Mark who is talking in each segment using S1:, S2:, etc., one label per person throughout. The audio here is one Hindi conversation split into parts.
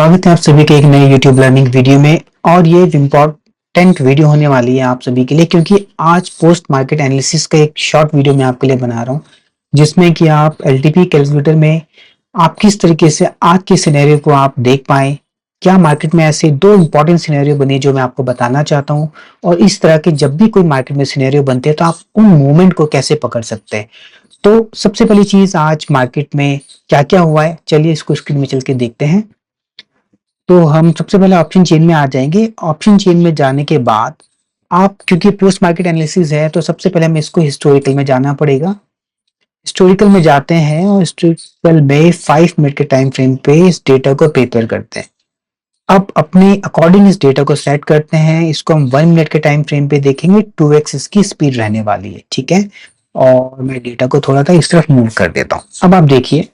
S1: स्वागत है आप सभी के एक नए YouTube लर्निंग वीडियो में। और ये इम्पोर्टेंट वीडियो होने वाली है आप सभी के लिए, क्योंकि आज पोस्ट मार्केट एनालिसिस का एक शॉर्ट वीडियो मैं आपके लिए बना रहा हूँ, जिसमें कि आप एलटीपी कैलकुलेटर में आप किस तरीके से आज के सिनेरियो को आप देख पाए। क्या मार्केट में ऐसे दो इंपॉर्टेंट सिनेरियो बने जो मैं आपको बताना चाहता हूँ, और इस तरह के जब भी कोई मार्केट में सिनेरियो बनते हैं तो आप उन मूवमेंट को कैसे पकड़ सकते हैं। तो सबसे पहली चीज, आज मार्केट में क्या क्या हुआ है, चलिए इसको स्क्रीन में चल के देखते हैं। तो हम सबसे पहले ऑप्शन चेन में आ जाएंगे। ऑप्शन चेन में जाने के बाद आप, क्योंकि पोस्ट मार्केट एनालिसिस है, तो सबसे पहले हमें इसको हिस्टोरिकल में जाना पड़ेगा। हिस्टोरिकल में जाते हैं और हिस्टोरिकल में 5 मिनट के टाइम फ्रेम पे इस डेटा को प्रिपेयर करते हैं। अब अपने अकॉर्डिंग इस डेटा को सेट करते हैं। इसको हम 1 मिनट के टाइम फ्रेम पे देखेंगे। 2x इसकी स्पीड रहने वाली है, ठीक है। और मैं डेटा को थोड़ा सा इस तरफ मूव कर देता हूँ। अब आप देखिए,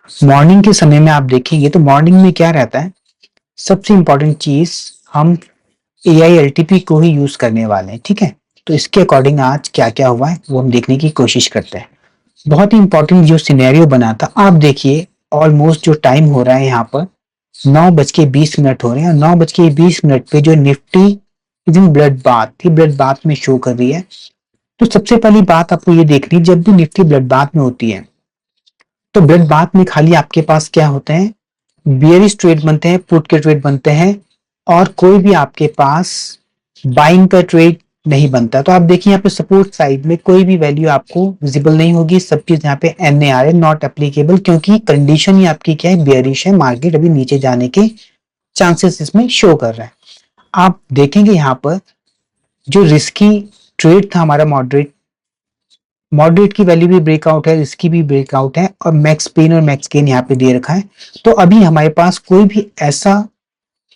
S1: मॉर्निंग के समय में आप देखेंगे तो मॉर्निंग में क्या रहता है, सबसे इंपॉर्टेंट चीज, हम AILTP को ही यूज करने वाले हैं, ठीक है। तो इसके अकॉर्डिंग आज क्या क्या हुआ है वो हम देखने की कोशिश करते हैं। बहुत ही इंपॉर्टेंट जो सिनेरियो बना था, आप देखिए ऑलमोस्ट जो टाइम हो रहा है यहाँ पर 9:20 हो रहे हैं। 9:20 पे जो निफ्टी ब्लड बाथ थी, ब्लड बाथ में शो कर रही है। तो सबसे पहली बात आपको ये देखनी, जब भी निफ्टी ब्लड बाथ में होती है तो ब्लड बाथ में खाली आपके पास क्या होते हैं, बियरिश ट्रेड बनते हैं, पुट के ट्रेड बनते हैं, और कोई भी आपके पास बाइंग का ट्रेड नहीं बनता। तो आप देखिए यहाँ पे सपोर्ट साइड में कोई भी वैल्यू आपको विजिबल नहीं होगी। सब चीज यहाँ पे NAR है, नॉट एप्लीकेबल, क्योंकि कंडीशन ही आपकी क्या है, बियरिश है। मार्केट अभी नीचे जाने के चांसेस इसमें शो कर रहा है। आप देखेंगे यहाँ पर जो रिस्की ट्रेड था हमारा, मॉडरेट की वैल्यू भी ब्रेकआउट है, इसकी भी ब्रेकआउट है, और मैक्स पेन और मैक्स गेन यहाँ पे दे रखा है। तो अभी हमारे पास कोई भी ऐसा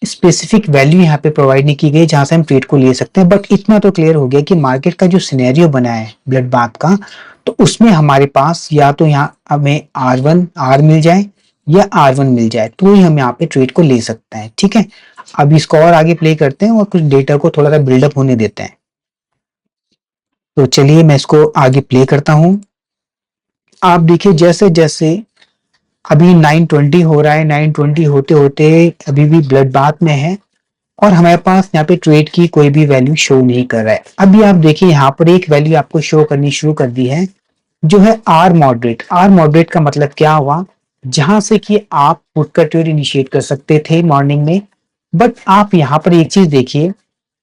S1: स्पेसिफिक वैल्यू यहाँ पे प्रोवाइड नहीं की गई जहां से हम ट्रेड को ले सकते हैं। बट इतना तो क्लियर हो गया कि मार्केट का जो सिनेरियो बना है ब्लड बाथ का, तो उसमें हमारे पास या तो यहाँ हमें R मिल जाए या R1 मिल जाए, तो ही हम यहाँ पे ट्रेड को ले सकते हैं, ठीक है। अब इसको और आगे प्ले करते हैं और कुछ डेटा को थोड़ा सा बिल्डअप होने देते हैं। तो चलिए मैं इसको आगे प्ले करता हूं। आप देखिए जैसे जैसे अभी 9:20 हो रहा है, 9:20 होते होते अभी भी ब्लड बाथ में है, और हमारे पास यहाँ पे ट्रेड की कोई भी वैल्यू शो नहीं कर रहा है। अभी आप देखिए यहाँ पर एक वैल्यू आपको शो करनी शुरू कर दी है, जो है आर मॉडरेट। आर मॉडरेट का मतलब क्या हुआ, जहां से कि आप पुट का ट्रेड इनिशिएट कर सकते थे मॉर्निंग में। बट आप यहाँ पर एक चीज देखिए,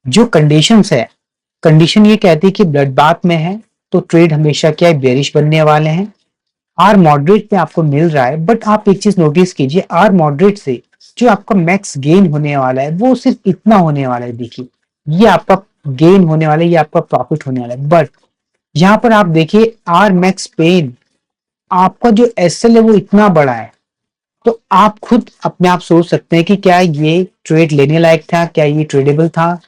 S1: जो कंडीशंस है, कंडीशन ये कहती है कि ब्लड बाथ में है तो ट्रेड हमेशा क्या है, बेरिश बनने वाले हैं। आर मॉडरेट पे आपको मिल रहा है, बट आप एक चीज नोटिस कीजिए, आर मॉडरेट से जो आपका मैक्स गेन होने वाला है वो सिर्फ इतना होने वाला है। देखिए ये आपका गेन होने वाला है, ये आपका प्रॉफिट होने वाला है। बट यहाँ पर आप देखिए आर मैक्स पेन, आपका जो SL है वो इतना बड़ा है। तो आप खुद अपने आप सोच सकते हैं कि क्या ये ट्रेड लेने लायक था, क्या ये ट्रेडेबल था।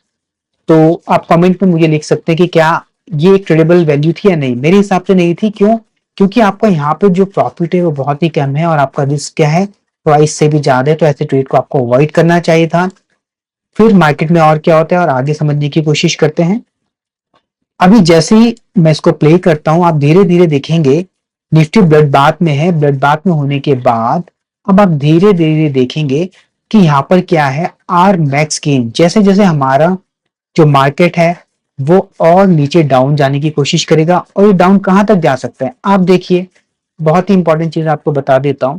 S1: तो आप कमेंट में मुझे लिख सकते हैं कि क्या ये एक ट्रेडेबल वैल्यू थी या नहीं। मेरे हिसाब से नहीं थी। क्यों? क्योंकि आपका यहाँ पे जो प्रॉफिट है वो बहुत ही कम है, और आपका रिस्क क्या है, प्राइस से भी ज्यादा है। तो ऐसे ट्रेड को आपको अवॉइड करना चाहिए था। फिर मार्केट में और क्या होता है और आगे समझने की कोशिश करते हैं। अभी जैसे ही मैं इसको प्ले करता हूं, आप धीरे धीरे देखेंगे निफ्टी ब्लड बाथ में है। ब्लड बाथ में होने के बाद अब आप धीरे धीरे देखेंगे कि यहाँ पर क्या है, आर मैक्स गेन। जैसे जैसे हमारा जो मार्केट है वो और नीचे डाउन जाने की कोशिश करेगा, और ये डाउन कहां तक जा सकता है आप देखिए। बहुत ही इंपॉर्टेंट चीज आपको बता देता हूं,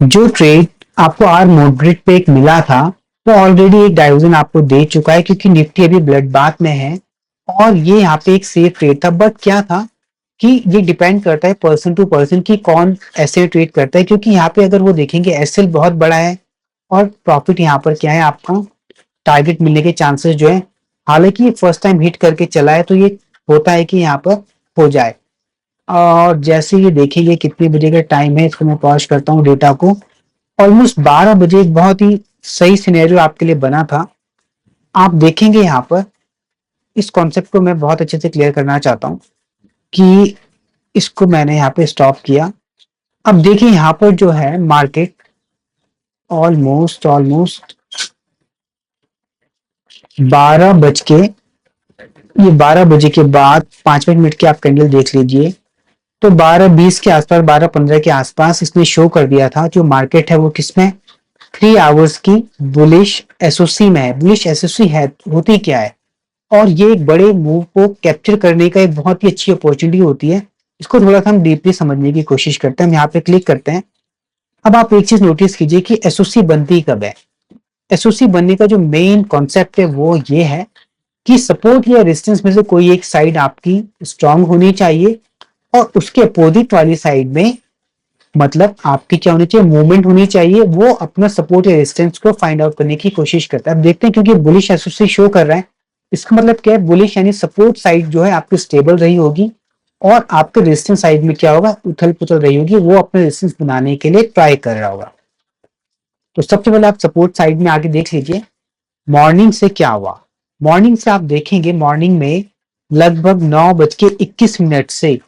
S1: जो ट्रेड आपको आर मॉडरेट पे एक मिला था वो ऑलरेडी एक डाइवर्जन आपको दे चुका है, क्योंकि निफ्टी अभी ब्लड बाथ में है। और ये यहाँ पे एक सेफ ट्रेड था। बट क्या था कि ये डिपेंड करता है पर्सन टू पर्सन कि कौन ऐसे ट्रेड करता है, क्योंकि यहाँ पे अगर वो देखेंगे SL बहुत बड़ा है, और प्रॉफिट यहाँ पर क्या है, आपका टारगेट मिलने के चांसेस जो है, हालांकि ये फर्स्ट टाइम हिट करके चला है तो ये होता है कि यहाँ पर हो जाए। और जैसे ये देखिए कितने बजे का टाइम है, इसको मैं पॉज करता हूँ डेटा को। ऑलमोस्ट 12 बजे एक बहुत ही सही सिनेरियो आपके लिए बना था। आप देखेंगे यहाँ पर, इस कॉन्सेप्ट को मैं बहुत अच्छे से क्लियर करना चाहता हूँ कि इसको मैंने यहाँ पे स्टॉप किया। अब देखिए यहाँ पर जो है मार्केट ऑलमोस्ट 12 बजे के बाद 5 मिनट के आप कैंडल देख लीजिए, तो 12:20 के आसपास, 12:15 के आसपास इसने शो कर दिया था जो मार्केट है वो किसमें, 3 आवर्स की बुलिश एसओसी में है। बुलिश एसओसी है होती क्या है, और ये एक बड़े मूव को कैप्चर करने का एक बहुत ही अच्छी अपॉर्चुनिटी होती है। इसको थोड़ा सा हम डीपली समझने की कोशिश करते हैं। हम यहाँ पे क्लिक करते हैं। अब आप एक चीज नोटिस कीजिए कि एसओसी बनती कब है। एसओसी बनने का जो मेन कॉन्सेप्ट है वो ये है कि सपोर्ट या रेजिस्टेंस में से कोई एक साइड आपकी स्ट्रांग होनी चाहिए, और उसके अपोजिट वाली साइड में मतलब आपकी क्या होनी चाहिए, मूवमेंट होनी चाहिए। वो अपना सपोर्ट या रेजिस्टेंस को फाइंड आउट करने की कोशिश करता है। अब देखते हैं, क्योंकि बुलिश एसओसी शो कर रहा है, इसका मतलब क्या है, बुलिश यानी सपोर्ट साइड जो है आपकी स्टेबल रही होगी, और आपके रेजिस्टेंस साइड में क्या होगा, उथल पुथल रही होगी। वो अपने रेजिस्टेंस बनाने के लिए ट्राई कर रहा होगा। तो सबसे पहले आप सपोर्ट साइड में आगे देख लीजिए मॉर्निंग से क्या हुआ। मॉर्निंग से आप देखेंगे, मॉर्निंग में लगभग 9:21 से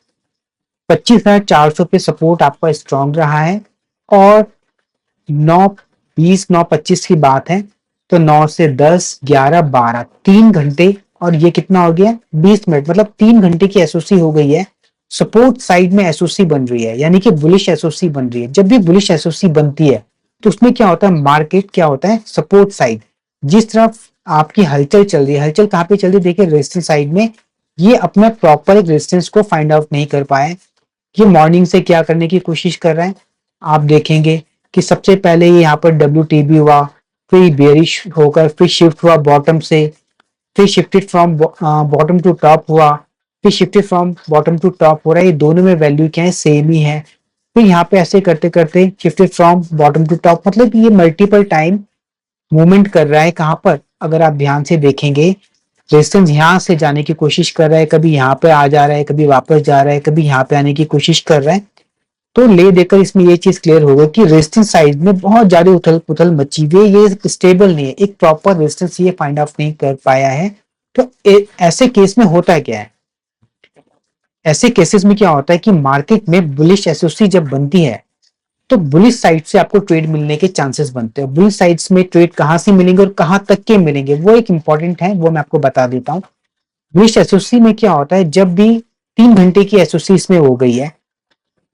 S1: 25,400 पे सपोर्ट आपका स्ट्रॉन्ग रहा है, और 9:20 9:25 की बात है, तो 9 से 10 11 12 3 घंटे, और ये कितना हो गया 20 मिनट, मतलब 3 घंटे की एसओसी हो गई है। सपोर्ट साइड में एसओसी बन रही है, यानी कि बुलिश एसओसी बन रही है। जब भी बुलिश एसओसी बनती है तो उसमें क्या होता है, मार्केट क्या होता है, सपोर्ट साइड जिस तरफ आपकी हलचल चल रही है, हलचल कहाँ पे चल रही है, देखिए रेजिस्टेंस साइड में। ये अपना प्रॉपर एक रेजिस्टेंस को फाइंड आउट नहीं कर पाए। ये मॉर्निंग से क्या करने की कोशिश कर रहे हैं, आप देखेंगे कि सबसे पहले ये यहाँ पर WTB हुआ, फिर बेरिश होकर फिर शिफ्ट हुआ बॉटम से, फिर shifted from bottom to top हुआ, फिर shifted from bottom to top हो रहा है। ये दोनों में वैल्यू क्या है, सेम ही है। फिर यहाँ पे ऐसे करते करते shifted from bottom to top, मतलब ये मल्टीपल टाइम मूवमेंट कर रहा है। कहाँ पर, अगर आप ध्यान से देखेंगे, रेजिस्टेंस यहाँ से जाने की कोशिश कर रहा है, कभी यहाँ पे आ जा रहा है, कभी वापस जा रहा है, कभी यहाँ पे आने की कोशिश कर रहा है। तो ले देकर इसमें ये चीज क्लियर हो गई कि रेजिस्टेंस साइड में बहुत ज्यादा उथल पुथल मची हुई है। ये स्टेबल नहीं है, एक प्रॉपर रेजिस्टेंस ये फाइंड आउट नहीं कर पाया है। तो ऐसे केस में होता क्या है, ऐसे केसेस में क्या होता है कि मार्केट में बुलिश एसओसी जब बनती है तो बुलिश साइड से आपको ट्रेड मिलने के चांसेस बनते हैं। बुलिश साइड्स में ट्रेड कहां से मिलेंगे और कहां तक के मिलेंगे, वो एक इंपॉर्टेंट है, वो मैं आपको बता देता हूँ। बुलिश एसओसी में क्या होता है, जब भी 3 घंटे की एसओसी इसमें हो गई है,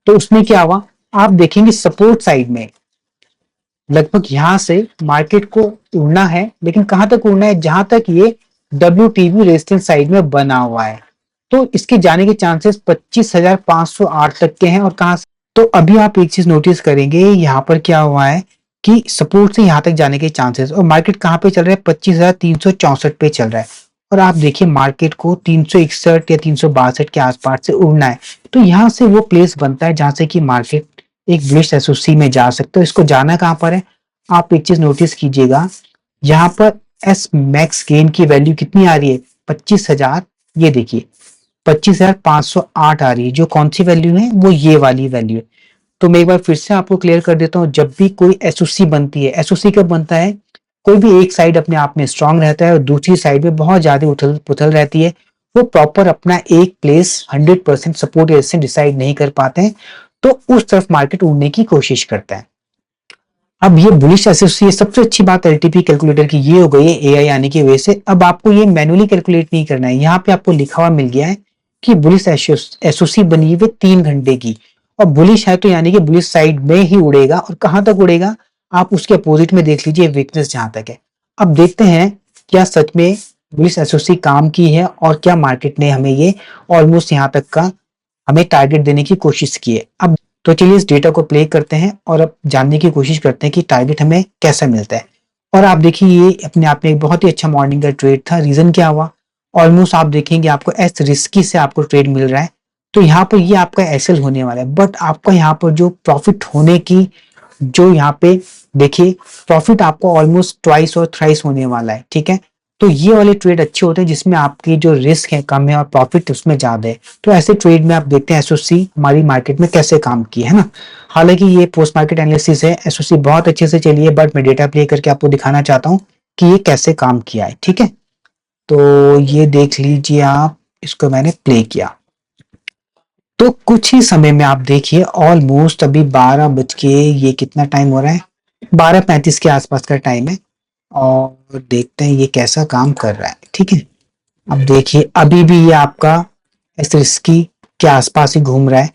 S1: तो उसमें क्या हुआ, आप देखेंगे सपोर्ट साइड में लगभग यहां से मार्केट को उड़ना है, लेकिन कहां तक उड़ना है, जहां तक ये WTB रेजिस्टेंस साइड में बना हुआ है। तो इसके जाने के चांसेस 25,508 तक के हैं। और कहां से, तो अभी आप एक चीज नोटिस करेंगे, यहाँ पर क्या हुआ है कि सपोर्ट से यहां तक जाने के चांसेस, और मार्केट कहां पे चल रहा है, 25,364 पे चल रहा है। और आप देखिए मार्केट को 361 या 362 के आसपास से उड़ना है। तो यहां से वो प्लेस बनता है जहां से कि मार्केट एक बुलिश एसओसी में जा सकते हो। इसको जाना कहां पर है, आप एक चीज नोटिस कीजिएगा, यहाँ पर एस मैक्स गेन की वैल्यू कितनी आ रही है, 25,000। ये देखिए 25,508 आ रही है, जो कौन सी वैल्यू है, वो ये वाली वैल्यू है। तो मैं एक बार फिर से आपको क्लियर कर देता हूँ, जब भी कोई एसओसी बनती है, एसओसी कब बनता है, कोई भी एक साइड अपने आप में स्ट्रांग रहता है और दूसरी साइड में बहुत ज्यादा उथल पुथल रहती है। वो प्रॉपर अपना एक प्लेस 100% सपोर्ट से डिसाइड नहीं कर पाते हैं, तो उस तरफ मार्केट उड़ने की कोशिश करता है। अब ये बुलिश एसओसी, सबसे अच्छी बात एलटीपी कैलकुलेटर की ये हो गई है एआई आने की वजह से। अब आपको ये मैनुअली कैलकुलेट नहीं करना है, यहाँ पे आपको लिखा हुआ मिल गया है कि बुलिश एसओसी बनी हुई 3 घंटे की, और बुलिश है तो यानी कि बुलिश साइड में ही उड़ेगा। और कहां तक उड़ेगा, आप उसके अपोजिट में देख लीजिए वीकनेस जहां तक है। अब देखते हैं क्या सच में बुलिश एसओसी काम की है, और क्या मार्केट ने हमें ये ऑलमोस्ट यहाँ तक का हमें टारगेट देने की कोशिश की है। अब तो चलिए इस डेटा को प्ले करते हैं और अब जानने की कोशिश करते हैं कि टारगेट हमें कैसा मिलता है। और आप देखिए ये अपने आप में एक बहुत ही अच्छा मॉर्निंग का ट्रेड था। रीजन क्या हुआ, ऑलमोस्ट आप देखेंगे आपको एस रिस्की से आपको ट्रेड मिल रहा है। तो यहाँ पर ये आपका एसएल होने वाला है, बट आपका यहाँ पर जो प्रॉफिट होने की, जो यहाँ पे देखिए प्रॉफिट आपको ऑलमोस्ट ट्वाइस और थ्राइस होने वाला है। ठीक है, तो ये वाले ट्रेड अच्छे होते हैं जिसमें आपकी जो रिस्क है कम है और प्रॉफिट उसमें ज्यादा है। तो ऐसे ट्रेड में आप देखते हैं एसओसी हमारी मार्केट में कैसे काम की है ना। हालांकि ये पोस्ट मार्केट एनालिसिस है, एसओसी बहुत अच्छे से चली है, बट मैं डेटा प्ले करके आपको दिखाना चाहता हूँ कि ये कैसे काम किया है। ठीक है, तो ये देख लीजिए आप, इसको मैंने प्ले किया तो कुछ ही समय में आप देखिए ऑलमोस्ट अभी 12 बज के, ये कितना टाइम हो रहा है, 12:35 के आसपास का टाइम है। और देखते हैं ये कैसा काम कर रहा है। ठीक है, अब देखिए अभी भी ये आपका इस रिस्की के आसपास ही घूम रहा है।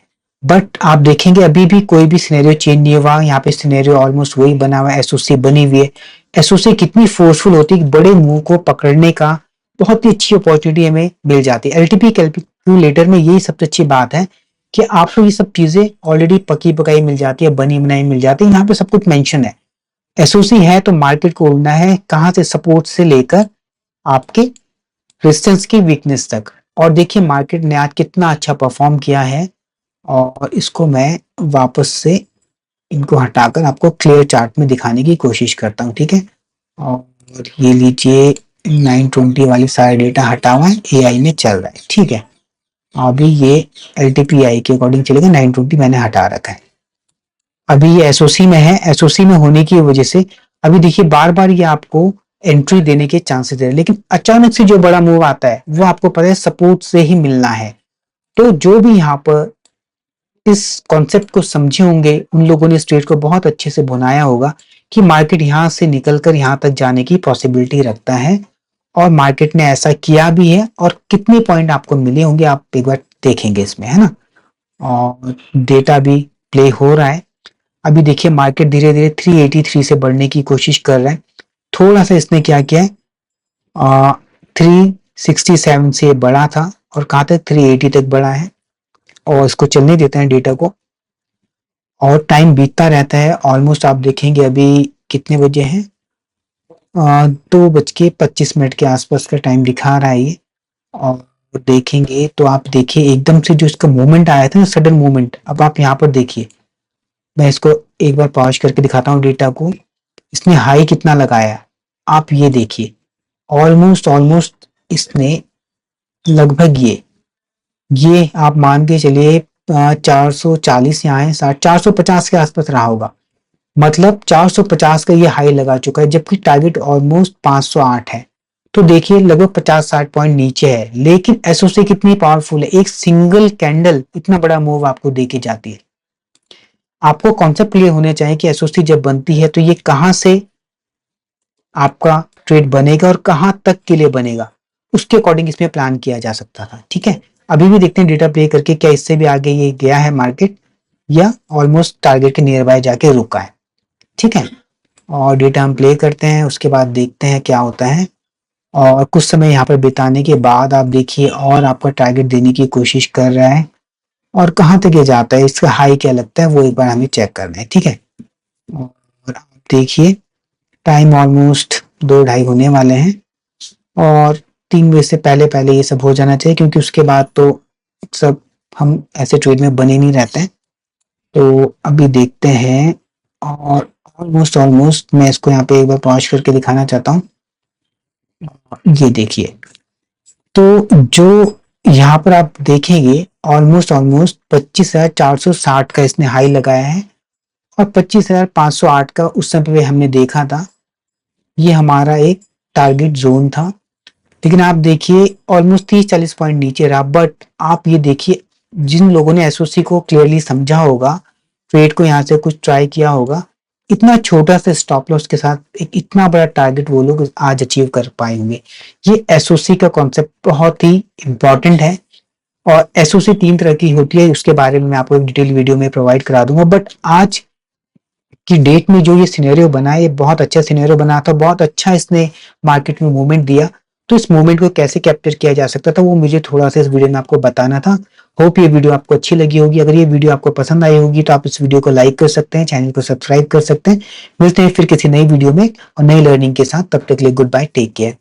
S1: बट आप देखेंगे अभी भी कोई भी सिनेरियो चेंज नहीं हुआ, यहाँ पे सिनेरियो ऑलमोस्ट वही बना हुआ है, एसओसी बनी हुई है। एसओसी कितनी फोर्सफुल होती है कि बड़े मूव को पकड़ने का बहुत ही अच्छी अपॉर्चुनिटी हमें मिल जाती है। एलटीपी कैलकुलेटर में यही सबसे अच्छी बात है कि आपको ये सब चीजें ऑलरेडी पकी पकाई मिल जाती है, बनी बनाई मिल जाती है, यहाँ पे सब कुछ मेंशन है। एसओसी है तो मार्केट को उड़ना है कहाँ से, सपोर्ट से लेकर आपके रेजिस्टेंस की वीकनेस तक। और देखिए मार्केट ने आज कितना अच्छा परफॉर्म किया है, और इसको मैं वापस से इनको हटाकर आपको क्लियर चार्ट में दिखाने की कोशिश करता हूँ, ठीक है। और ये लीजिए 920 वाली सारा डेटा हटा हुआ है, एआई में चल रहा है, ठीक है। अभी ये एलटीपीआई के अकॉर्डिंग चलेगा, 920 मैंने हटा रखा है। अभी ये एसओसी में है, एसओसी में होने की वजह से अभी देखिए बार बार ये आपको एंट्री देने के चांसेस है, लेकिन अचानक से जो बड़ा मूव आता है वो आपको पता है सपोर्ट से ही मिलना है। तो जो भी यहाँ पर इस कॉन्सेप्ट को समझे होंगे उन लोगों ने स्ट्रेट को बहुत अच्छे से बनाया होगा कि मार्केट यहाँ से निकलकर यहाँ तक जाने की पॉसिबिलिटी रखता है, और मार्केट ने ऐसा किया भी है। और कितने पॉइंट आपको मिले होंगे आप एक बार देखेंगे इसमें, है ना। और डेटा भी प्ले हो रहा है। अभी देखिए मार्केट धीरे धीरे 383 से बढ़ने की कोशिश कर रहा है। थोड़ा सा इसने क्या किया है, 367 से बढ़ा था और कहाँ तक 380 तक बढ़ा है। और इसको चलने देते हैं डेटा को, और टाइम बीतता रहता है। ऑलमोस्ट आप देखेंगे अभी कितने बजे हैं, 2:25 के आसपास का टाइम दिखा रहा है ये। और देखेंगे तो आप देखिए एकदम से जो इसका मूवमेंट आया था ना, सडन मूवमेंट, अब आप यहाँ पर देखिए, मैं इसको एक बार पॉज करके दिखाता हूँ डेटा को। इसने हाई कितना लगाया आप ये देखिए, ऑलमोस्ट इसने लगभग ये आप मान के चलिए 440 यहाँ है, 450 के आसपास रहा होगा। मतलब 450 का ये हाई लगा चुका है, जबकि टारगेट ऑलमोस्ट 508 है। तो देखिए लगभग 50-60 पॉइंट नीचे है, लेकिन एसओसी कितनी पावरफुल है, एक सिंगल कैंडल इतना बड़ा मूव आपको देके जाती है। आपको कॉन्सेप्ट क्लियर होने चाहिए कि एसओसी जब बनती है तो ये कहां से आपका ट्रेड बनेगा और कहां तक के लिए बनेगा, उसके अकॉर्डिंग इसमें प्लान किया जा सकता था, ठीक है। अभी भी देखते हैं डेटा प्ले करके क्या इससे भी आगे ये गया है मार्केट, या ऑलमोस्ट टारगेट के नियर बाय जाके रुका है, ठीक है। और डेटा हम प्ले करते हैं, उसके बाद देखते हैं क्या होता है। और कुछ समय यहाँ पर बिताने के बाद आप देखिए और आपका टारगेट देने की कोशिश कर रहा है, और कहाँ तक ये जाता है, इसका हाई क्या लगता है वो एक बार हमें चेक करना है, ठीक है। और आप देखिए टाइम ऑलमोस्ट 2-2:30 होने वाले हैं, और 3 बजे से पहले पहले ये सब हो जाना चाहिए, क्योंकि उसके बाद तो सब हम ऐसे ट्रेड में बने नहीं रहते हैं। तो अभी देखते हैं, और ऑलमोस्ट मैं इसको यहाँ पे एक बार पॉज करके दिखाना चाहता हूँ। ये देखिए, तो जो यहाँ पर आप देखेंगे ऑलमोस्ट 25,460 का इसने हाई लगाया है, और 25,508 का उस समय पे हमने देखा था, ये हमारा एक टारगेट जोन था। लेकिन आप देखिए ऑलमोस्ट 30-40 पॉइंट नीचे रहा। बट आप ये देखिए जिन लोगों ने एसओसी को क्लियरली समझा होगा, ट्रेड को यहाँ से कुछ ट्राई किया होगा, इतना छोटा सा स्टॉप लॉस के साथ एक इतना बड़ा टारगेट वो लोग आज अचीव कर पाए होंगे। ये एसओसी का कॉन्सेप्ट बहुत ही इंपॉर्टेंट है, और एसओसी 3 तरह की होती है, उसके बारे में मैं आपको एक डिटेल वीडियो में प्रोवाइड करा दूंगा। बट आज की डेट में जो ये सिनेरियो बना है, ये बहुत अच्छा सिनेरियो बना था, बहुत अच्छा इसने मार्केट में मूवमेंट दिया। तो इस मूवमेंट को कैसे कैप्चर किया जा सकता था वो मुझे थोड़ा सा इस वीडियो में आपको बताना था। होप ये वीडियो आपको अच्छी लगी होगी। अगर ये वीडियो आपको पसंद आई होगी तो आप इस वीडियो को लाइक कर सकते हैं, चैनल को सब्सक्राइब कर सकते हैं। मिलते हैं फिर किसी नई वीडियो में और नई लर्निंग के साथ, तब तक के लिए गुड बाय, टेक केयर।